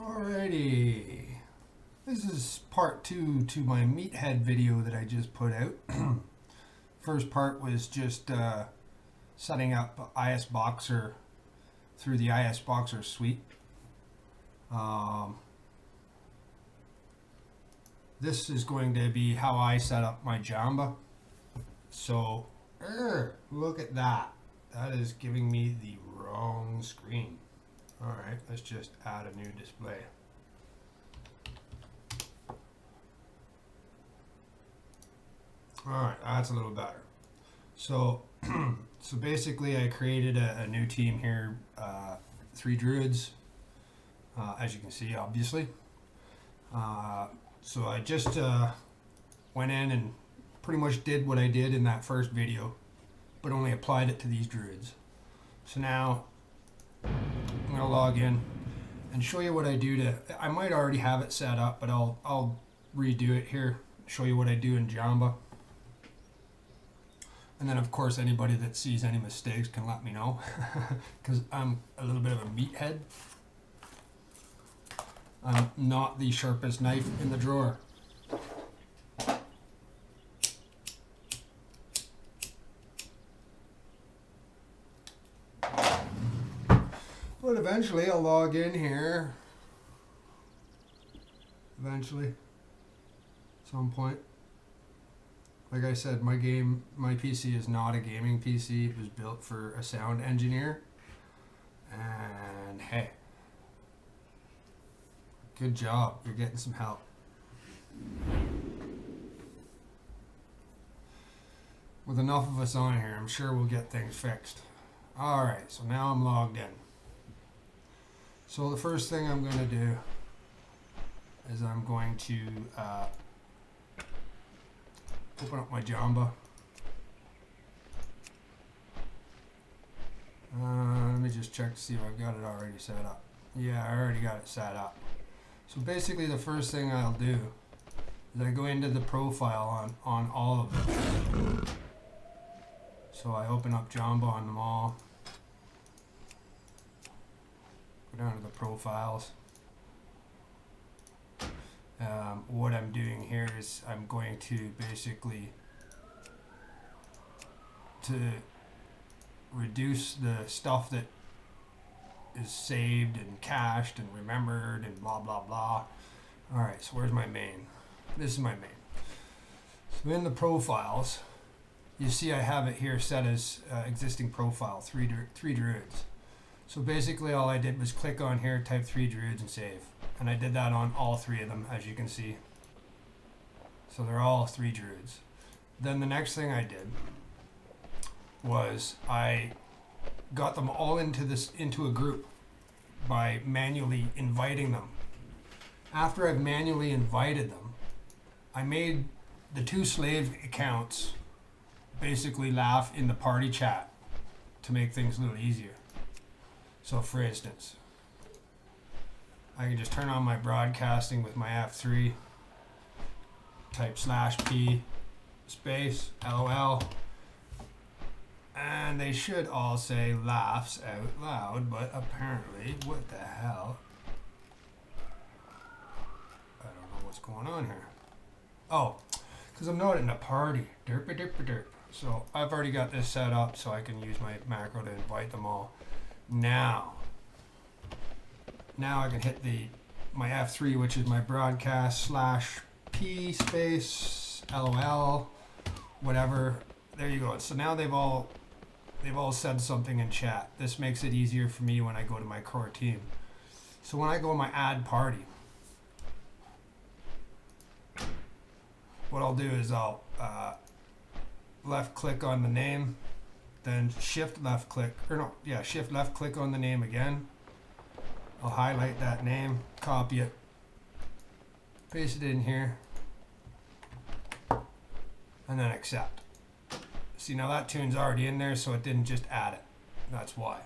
Alrighty, this is part 2 to my meathead video that I just put out. First part was just setting up IS Boxer through the IS Boxer suite. This is going to be how I set up my Jamba. So, look at that. That is giving me the wrong screen. Alright, let's just add a new display. Alright, that's a little better. So, so basically I created a new team here, 3 druids, as you can see, obviously. So I just went in and pretty much did what I did in that first video, but only applied it to these druids. So now I'm gonna log in and show you what I do to. I might already have it set up, but I'll redo it here. Show you what I do in Jamba, and then of course anybody that sees any mistakes can let me know, because I'm a little bit of a meathead. I'm not the sharpest knife in the drawer. But eventually I'll log in here. Eventually. Some point. Like I said, my PC is not a gaming PC. It was built for a sound engineer. And hey, good job. You're getting some help. With enough of us on here, I'm sure we'll get things fixed. Alright, so now I'm logged in. So the first thing I'm going to do is I'm going to open up my Jamba. Let me just check to see if I've got it already set up. Yeah, I already got it set up. So basically the first thing I'll do is I go into the profile on all of them. So I open up Jamba on them all. Go down to the profiles. What I'm doing here is I'm going to basically to reduce the stuff that is saved and cached and remembered and blah blah blah. Alright, so where's my main? This is my main. So in the profiles, you see I have it here set as existing profile, 3 druids. So basically all I did was click on here, type 3 druids and save. And I did that on all 3 of them, as you can see. So they're all 3 druids. Then the next thing I did was I got them all into a group by manually inviting them. After I've manually invited them, I made the 2 slave accounts basically laugh in the party chat to make things a little easier. So for instance, I can just turn on my broadcasting with my F3, type /P space LOL, and they should all say laughs out loud, but apparently, what the hell? I don't know what's going on here. Oh, because I'm not in a party. Derp. So I've already got this set up so I can use my macro to invite them all. Now I can hit my F3, which is my broadcast /P space LOL, whatever. There you go. So now they've all said something in chat. This makes it easier for me when I go to my core team. So when I go to my add party, what I'll do is I'll left click on the name, then shift left click on the name again. I'll highlight that name, copy it, paste it in here, and then accept. See, now that tune's already in there, so it didn't just add it. That's why.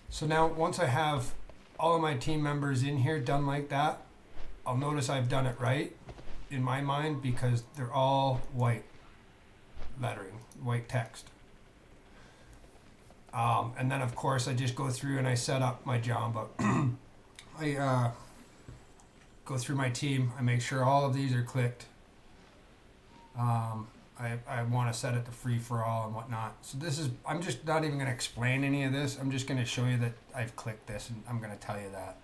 So now once I have all of my team members in here done like that, I'll notice I've done it right in my mind because they're all white lettering, white text. And then of course I just go through and I set up my Jamba. go through my team. I make sure all of these are clicked. I want to set it to free for all and whatnot. So this is, I'm just not even going to explain any of this. I'm just going to show you that I've clicked this, and I'm going to tell you that.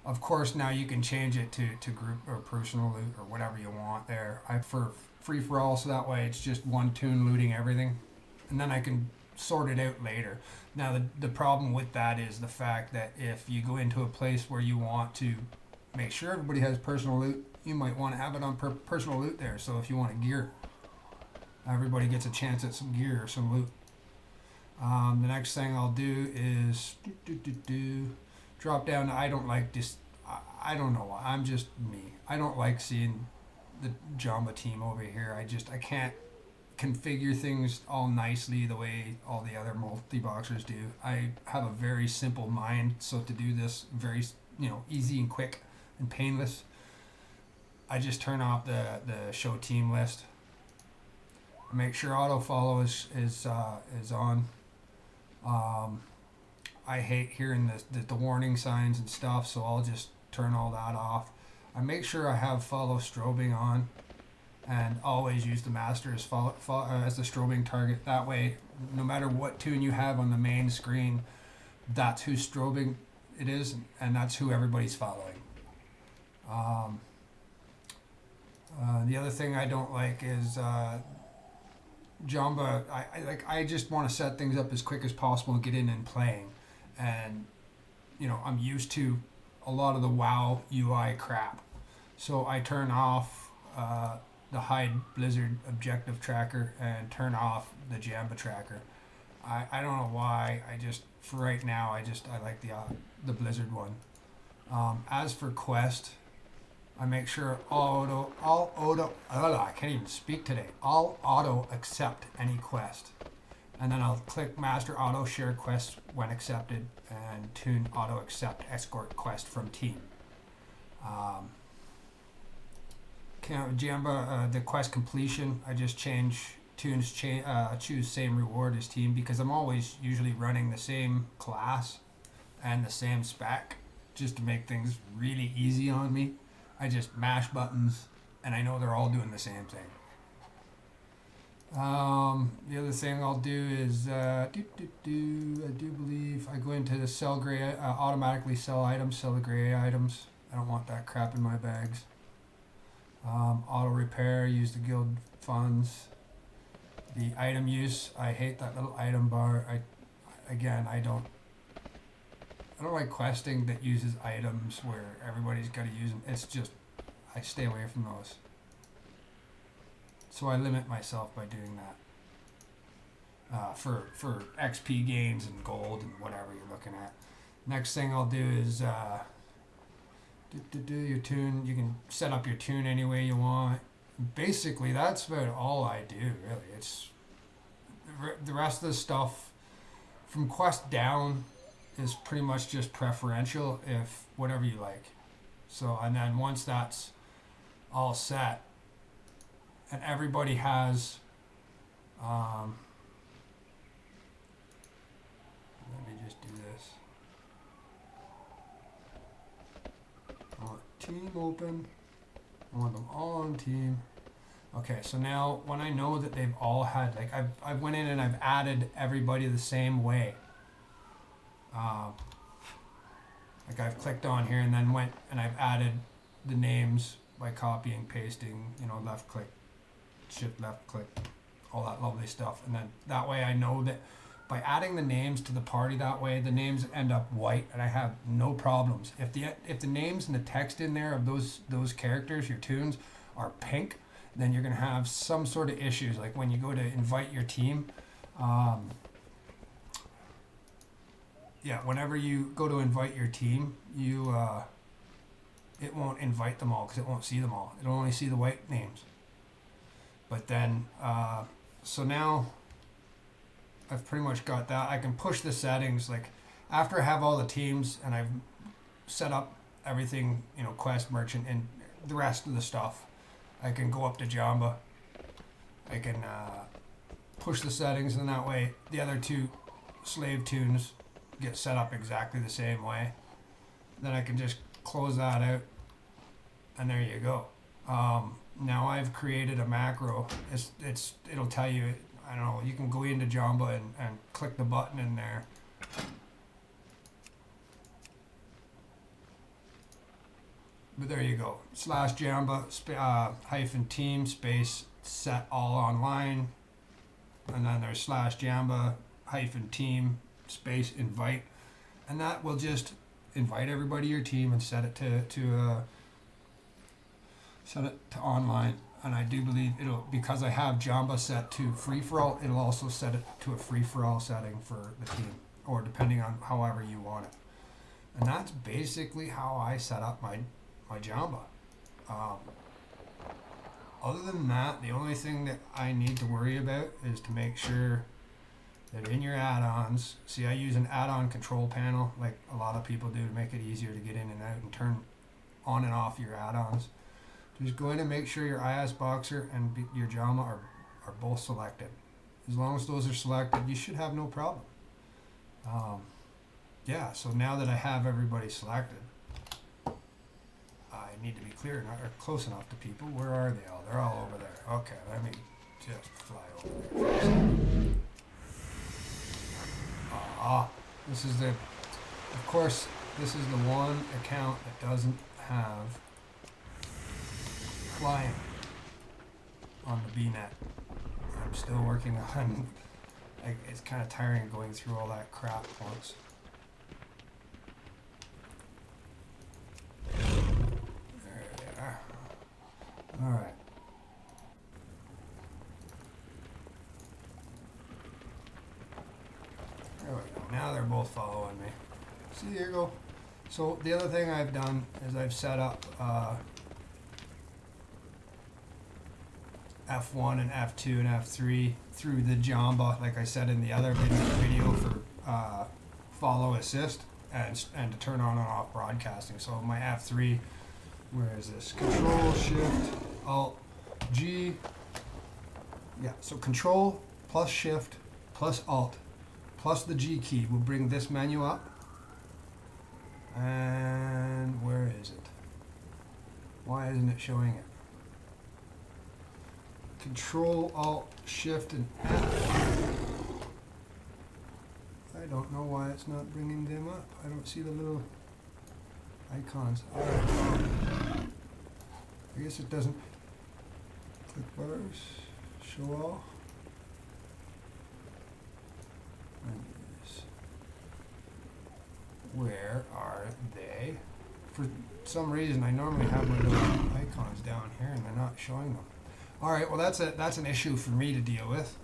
Of course, now you can change it to group or personal loot or whatever you want there. For free for all, so that way it's just one toon looting everything, and then I can sort it out later. Now the problem with that is the fact that if you go into a place where you want to make sure everybody has personal loot, you might want to have it on personal loot there. So if you want a gear, everybody gets a chance at some gear or some loot. The next thing I'll do is drop down. I don't like this. I don't know. I'm just me. I don't like seeing the Jamba team over here. I can't configure things all nicely the way all the other multi-boxers do. I have a very simple mind, so to do this very, easy and quick and painless, I just turn off the show team list. Make sure auto follow is on. I hate hearing the warning signs and stuff, so I'll just turn all that off. I make sure I have follow strobing on, and always use the master as as the strobing target. That way, no matter what toon you have on the main screen, that's whose strobing it is, and that's who everybody's following. The other thing I don't like is Jamba. I just want to set things up as quick as possible and get in and playing, and I'm used to a lot of the WoW UI crap, so I turn off the hide blizzard objective tracker and turn off the Jamba tracker. I don't know why. For right now, I like the blizzard one. As for quest, I make sure all auto I can't even speak today. I'll auto accept any quest, and then I'll click master auto share quest when accepted, and toon auto accept escort quest from team. Jamba, the quest completion, I just change toons choose same reward as team, because I'm always usually running the same class and the same spec, just to make things really easy on me. I just mash buttons, and I know they're all doing the same thing. The other thing I'll do is I do believe I go into the sell gray, automatically sell items, sell the gray items. I don't want that crap in my bags. Auto repair, use the guild funds. The item use, I hate that little item bar. I don't like questing that uses items where everybody's got to use them. It's just, I stay away from those. So I limit myself by doing that. For XP gains and gold and whatever you're looking at. Next thing I'll do is do your toon. You can set up your toon any way you want. Basically, that's about all I do, really. It's the rest of the stuff from quest down is pretty much just preferential, if whatever you like. So, and then once that's all set, and everybody has let me just do this. I want team open. I want them all on team. Okay, so now when I know that they've all had, like, I've went in and I've added everybody the same way. Like I've clicked on here and then went and I've added the names by copying, pasting, left click, shift left click, all that lovely stuff. And then that way I know that by adding the names to the party that way, the names end up white and I have no problems. If the names and the text in there of those characters, your toons, are pink, then you're going to have some sort of issues. Like when you go to invite your team, whenever you go to invite your team, it won't invite them all because it won't see them all. It'll only see the white names. But then, so now I've pretty much got that. I can push the settings, like after I have all the teams and I've set up everything, quest, merchant, and the rest of the stuff, I can go up to Jamba. I can push the settings, and that way the other two slave toons get set up exactly the same way. Then I can just close that out, and there you go. Now I've created a macro. It'll tell you. I don't know. You can go into Jamba and click the button in there. But there you go. Slash Jamba hyphen team space set all online, and then there's slash Jamba hyphen team space invite, and that will just invite everybody to your team and set it to online. And I do believe it'll, because I have Jamba set to free for all, it'll also set it to a free for all setting for the team, or depending on however you want it. And that's basically how I set up my Jamba. Other than that, the only thing that I need to worry about is to make sure that in your add-ons, see, I use an add-on control panel like a lot of people do to make it easier to get in and out and turn on and off your add-ons. Just go in and make sure your IS Boxer and your Jamba are both selected. As long as those are selected, you should have no problem. Yeah, so now that I have everybody selected, I need to be clear enough, or close enough to people. Where are they all? They're all over there. Okay, let me just fly over there for a second. This is of course, this is the one account that doesn't have flying on the BNet. I'm still working on, it's kind of tiring going through all that crap once. There they are. Alright. There we go. Now they're both following me. See, here you go. So the other thing I've done is I've set up F1 and F2 and F3 through the Jamba, like I said in the other video for follow assist and to turn on and off broadcasting. So my F3, where is this? Control Shift Alt G. Yeah, so Control plus Shift plus Alt plus the G key will bring this menu up. And where is it? Why isn't it showing it? Control Alt Shift and F. I don't know why it's not bringing them up. I don't see the little icons. I guess it doesn't. Click bars, show all. Menus. Where are they? For some reason, I normally have my little icons down here, and they're not showing them. All right, well that's an issue for me to deal with.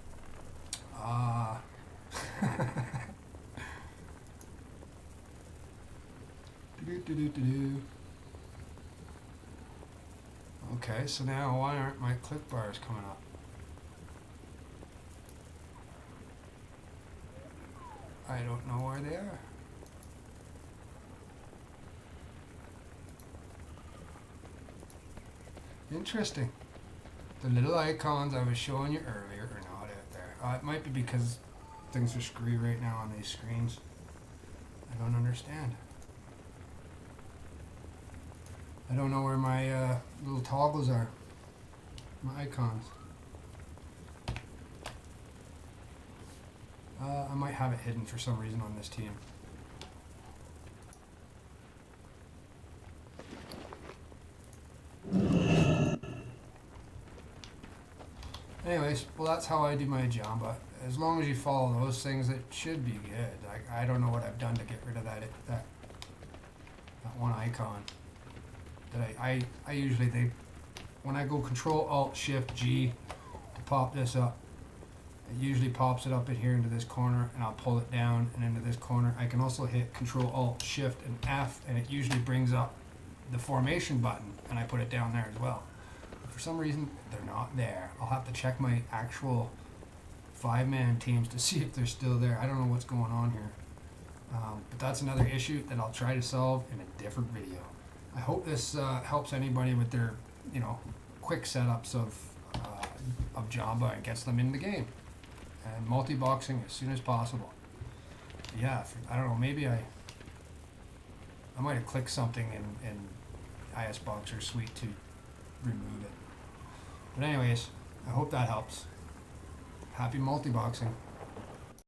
Okay, so now why aren't my click bars coming up? I don't know where they are. Interesting. The little icons I was showing you earlier are not out there. It might be because things are screwy right now on these screens. I don't understand. I don't know where my little toggles are. My icons. I might have it hidden for some reason on this team. Anyways, well that's how I do my Jamba. As long as you follow those things, it should be good. I don't know what I've done to get rid of that one icon. That I usually when I go Control Alt Shift G to pop this up, it usually pops it up in here into this corner, and I'll pull it down and into this corner. I can also hit Control Alt Shift and F, and it usually brings up the formation button, and I put it down there as well. For some reason, they're not there. I'll have to check my actual 5-man teams to see if they're still there. I don't know what's going on here. But that's another issue that I'll try to solve in a different video. I hope this helps anybody with their, quick setups of Jamba and gets them in the game. And multi-boxing as soon as possible. Yeah, I don't know, maybe I might have clicked something in IS Boxer suite to remove it. But anyways, I hope that helps. Happy multi-boxing.